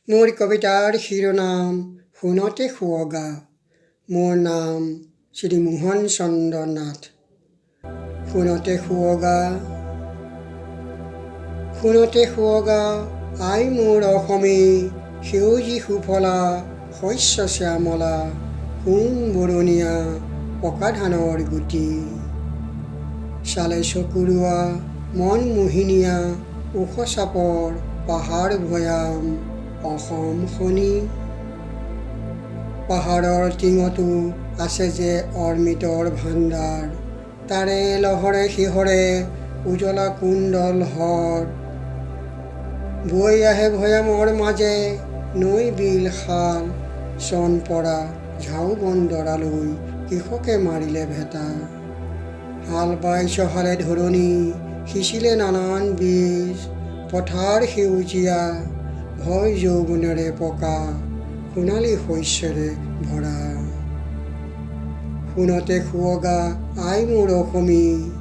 মোৰ কবিতাৰ শিৰোনাম সোণতে সুৱগা। মোৰ নাম শ্ৰী মোহন চন্দ্ৰ নাথ। সোণতে সুৱগা, সোণতে সুৱগা, আই মোৰ অসমী, সেউজী সুফলা, শস্য শ্যামলা, সোণ বৰণীয়া, পকা ধানৰ গুটি। চালে চকুৰোৱা, মন মোহিনীয়া, ওখ চাপৰ পাহাৰ ভৈয়াম, অসম খনি। পাহাৰৰ টিঙতো আছে যে অমৃতৰ ভাণ্ডাৰ, তাৰে লহৰে শিহৰে উজলা কুণ্ডল হ্ৰদ। বৈ আহে ভৈয়ামৰ মাজে নৈ বিল খাল, চন পৰা ঝাউবনডৰালৈ কৃষকে মাৰিলে ভেটা। হাল বাই চহালে ধৰণী, সিঁচিলে নানান বীজ, পথাৰ সেউজীয়া, ভয় যৌৱনেৰে পকা, সোণালী শস্যৰে ভৰা। সোণতে সুৱগা, আই মোৰ অসমী,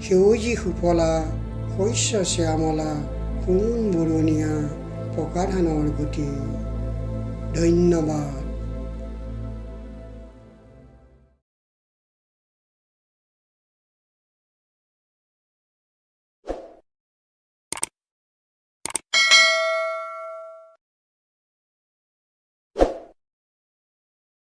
সেউজী সুফলা, শস্য শ্যামলা, সোণ বৰণীয়া, পকা ধানৰ গুটি। ধন্যবাদ।